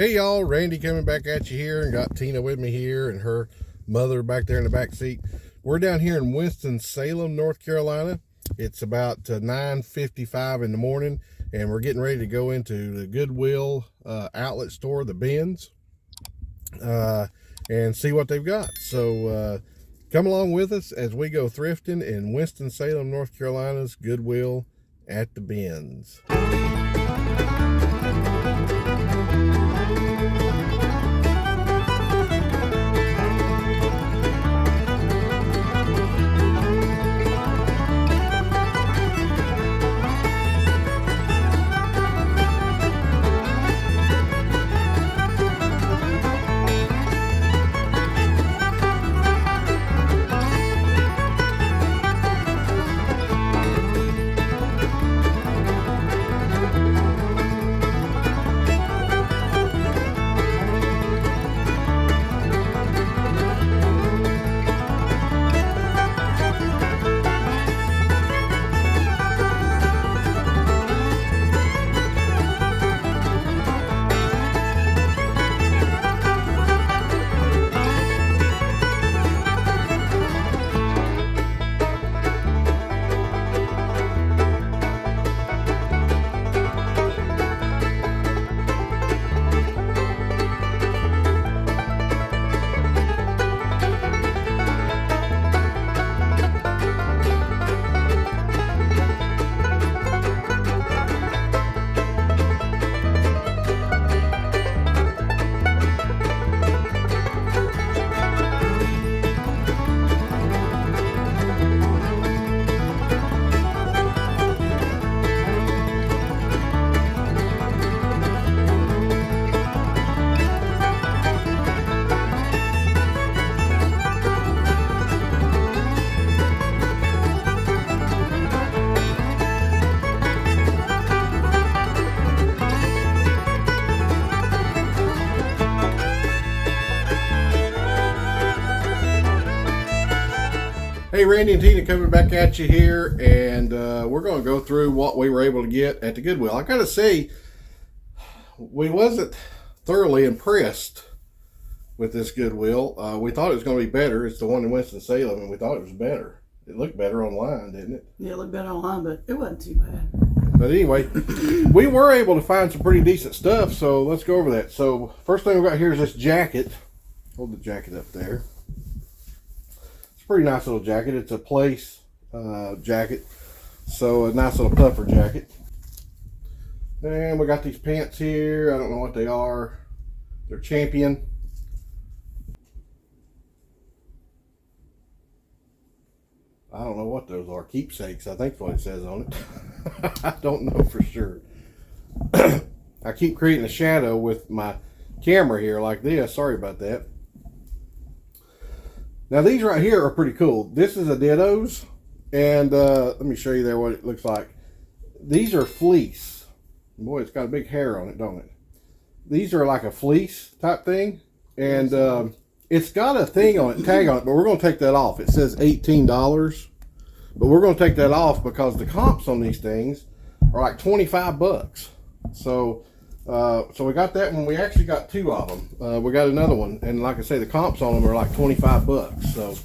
Hey y'all, Randy coming back at you here, and got Tina with me here and her mother back there in the back seat. We're down here in Winston-Salem, North Carolina. It's about 9:55 in the morning, and we're getting ready to go into the Goodwill Outlet store, the bins, and see what they've got. So come along with us as we go thrifting in Winston-Salem, North Carolina's Goodwill at the bins. Hey, Randy and Tina coming back at you here, and we're going to go through what we were able to get at the Goodwill. I got to say, we wasn't thoroughly impressed with this Goodwill. We thought it was going to be better. It's the one in Winston-Salem, and we thought it was better. It looked better online, didn't it? Yeah, it looked better online, but it wasn't too bad. But anyway, we were able to find some pretty decent stuff, so let's go over that. So first thing we got here is this jacket. Hold the jacket up there. Pretty nice little jacket. It's a place jacket, so a nice little puffer jacket. And we got these pants here. I don't know what they are. They're Champion. I don't know what those are. Keepsakes, I think is what it says on it. I don't know for sure. I keep creating a shadow with my camera here like this. Sorry about that. Now these right here are pretty cool. This is a Dittos, and let me show you there what it looks like. These are fleece. Boy, it's got a big hair on it, don't it? These are like a fleece type thing, and it's got a thing on it, tag on it, but we're going to take that off. It says $18, but we're going to take that off because the comps on these things are like 25 bucks. So we got that one. We actually got two of them. We got another one, and like I say, the comps on them are like 25 bucks. So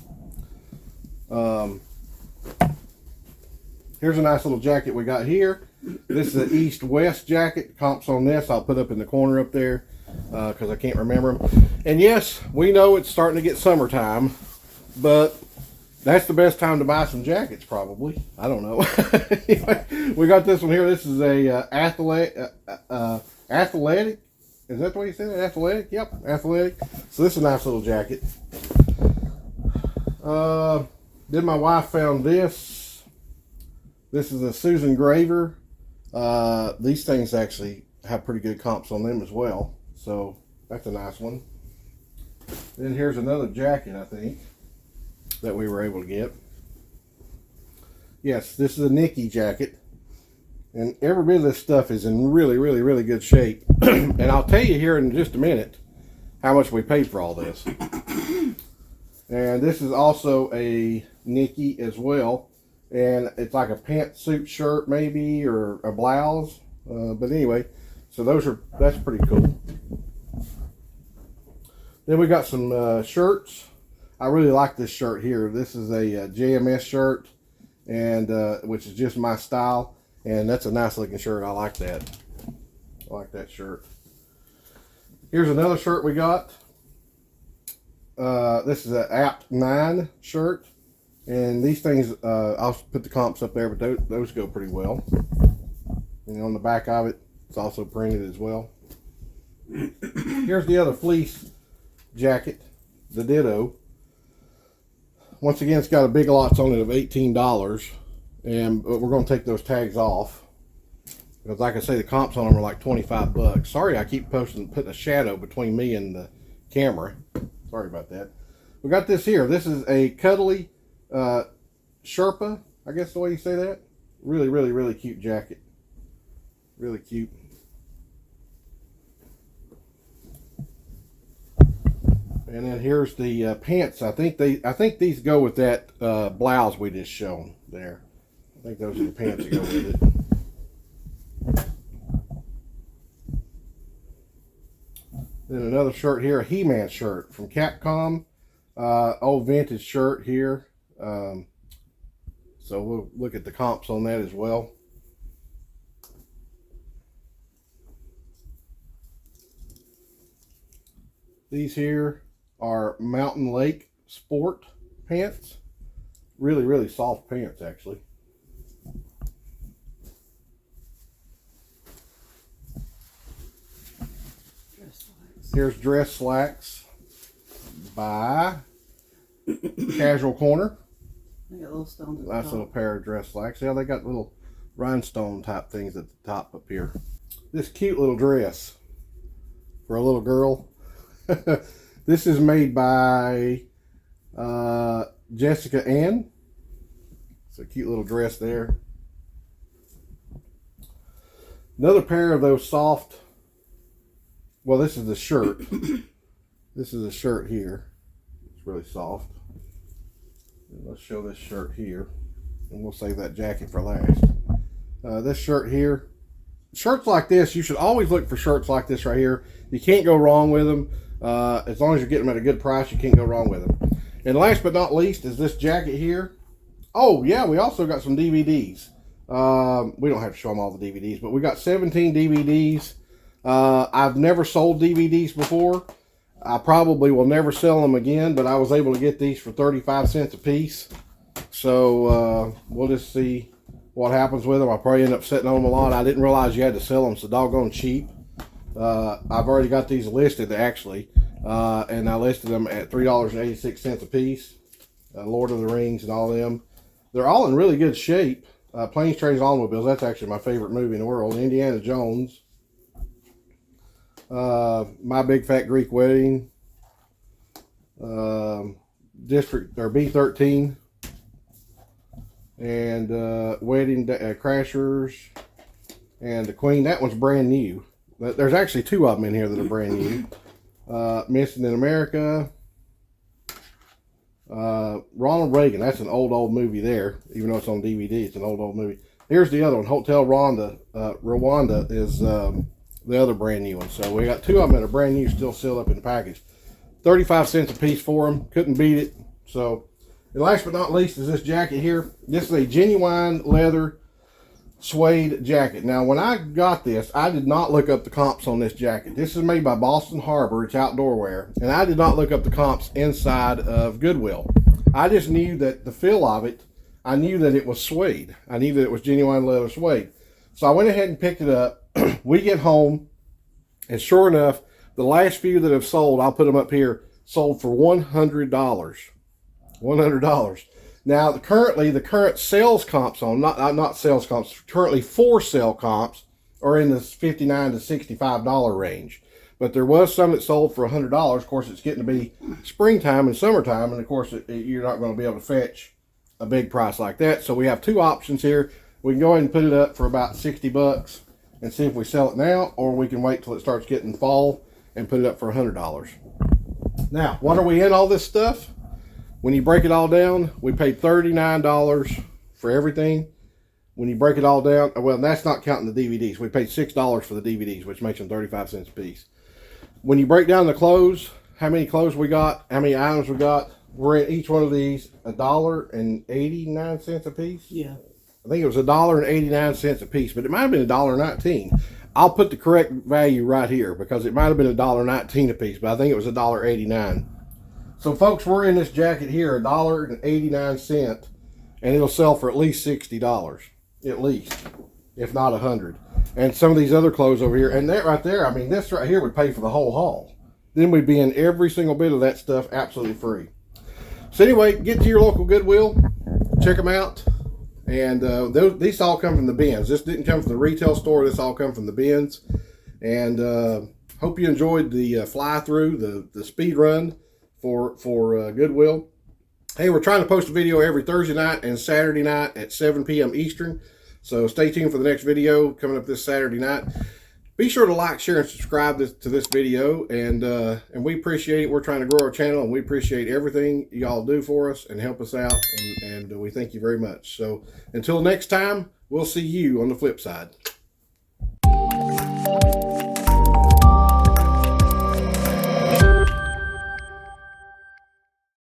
here's a nice little jacket we got here. This is an East-West jacket. Comps on this I'll put up in the corner up there because I can't remember them. And yes, we know it's starting to get summertime, but that's the best time to buy some jackets, probably. I don't know. Anyway, we got this one here. This is a athletic. Is that the way you said it? Athletic? Yep, athletic. So this is a nice little jacket. Then my wife found this. This is a Susan Graver. These things actually have pretty good comps on them as well. So that's a nice one. Then here's another jacket, I think, that we were able to get. Yes, this is a Nikki jacket. And every bit of this stuff is in really, really, really good shape. And I'll tell you here in just a minute how much we paid for all this. And this is also a Nikki as well. And it's like a pantsuit shirt maybe, or a blouse. But anyway, so that's pretty cool. Then we got some shirts. I really like this shirt here. This is a JMS shirt, and which is just my style, and that's a nice looking shirt. I like that. I like that shirt. Here's another shirt we got. This is an Apt 9 shirt, and these things, I'll put the comps up there, but those go pretty well. And on the back of it, it's also printed as well. Here's the other fleece jacket, the Ditto. Once again, it's got a Big Lots on it of $18, and we're going to take those tags off because, like I say, the comps on them are like 25 bucks. Sorry, I keep putting a shadow between me and the camera. Sorry about that. We got this here. This is a cuddly Sherpa, I guess the way you say that. Really, really, really cute jacket. Really cute. And then here's the pants. I think these go with that blouse we just shown there. I think those are the pants that go with it. Then another shirt here, a He-Man shirt from Capcom. Old vintage shirt here. So we'll look at the comps on that as well. These here are Mountain Lake Sport pants. Really, really soft pants, actually. Here's dress slacks by Casual Corner. They got little stones at the Nice top. little pair of dress slacks. Yeah, they got little rhinestone type things at the top up here. This cute little dress for a little girl. This is made by Jessica Ann. It's a cute little dress there. Another pair of those soft, well, this is the shirt. This is a shirt here. It's really soft. And let's show this shirt here, and we'll save that jacket for last. This shirt here. Shirts like this, you should always look for shirts like this right here. You can't go wrong with them. As long as you're getting them at a good price, you can't go wrong with them. And last but not least is this jacket here. Oh yeah, we also got some DVDs. We don't have to show them all the DVDs, but we got 17 DVDs. I've never sold DVDs before. I probably will never sell them again, but I was able to get these for 35 cents a piece. So we'll just see what happens with them. I'll probably end up sitting on them a lot. I didn't realize you had to sell them so doggone cheap. I've already got these listed actually, and I listed them at $3.86 a piece. Lord of the Rings and all of them. They're all in really good shape. Planes, Trains, Automobiles, that's actually my favorite movie in the world. Indiana Jones. My Big Fat Greek Wedding. District, or B-13. And Wedding Crashers. And The Queen. That one's brand new. There's actually two of them in here that are brand new. Missing in America. Ronald Reagan. That's an old movie there. Even though it's on DVD, it's an old movie. Here's the other one. Hotel Rwanda. Rwanda is the other brand new one. So we got two of them that are brand new, still sealed up in the package. 35 cents a piece for them. Couldn't beat it. So, and last but not least is this jacket here. This is a genuine leather suede jacket. Now, when I got this, I did not look up the comps on this jacket. This is made by Boston Harbor. It's outdoor wear. And I did not look up the comps inside of Goodwill. I just knew that the feel of it, I knew that it was suede. I knew that it was genuine leather suede. So I went ahead and picked it up. We get home, and sure enough, the last few that have sold, I'll put them up here, sold for $100. $100. Now, currently, the current sales comps on, not sales comps, currently for sale comps are in the $59 to $65 range. But there was some that sold for $100. Of course, it's getting to be springtime and summertime, and of course, you're not going to be able to fetch a big price like that. So we have two options here. We can go ahead and put it up for about 60 bucks and see if we sell it now, or we can wait till it starts getting fall and put it up for $100. Now, what are we in all this stuff? When you break it all down, we paid $39 for everything. When you break it all down, well, that's not counting the DVDs. We paid $6 for the DVDs, which makes them 35 cents a piece. When you break down the clothes, how many clothes we got, how many items we got. We're in each one of these $1.89 a piece. Yeah. I think it was $1.89 a piece, but it might have been $1.19. I'll put the correct value right here because it might have been $1.19 a piece, but I think it was $1.89. So folks, we're in this jacket here, $1.89, and it'll sell for at least $60, at least, if not $100. And some of these other clothes over here, and that right there, I mean, this right here would pay for the whole haul. Then we'd be in every single bit of that stuff absolutely free. So anyway, get to your local Goodwill, check them out. And these all come from the bins. This didn't come from the retail store. This all come from the bins. And hope you enjoyed the fly through, the speed run for Goodwill. Hey, we're trying to post a video every Thursday night and Saturday night at 7 p.m. Eastern. So stay tuned for the next video coming up this Saturday night. Be sure to like, share, and subscribe to this video, and we appreciate it. We're trying to grow our channel, and we appreciate everything y'all do for us and help us out, and we thank you very much. So until next time, we'll see you on the flip side.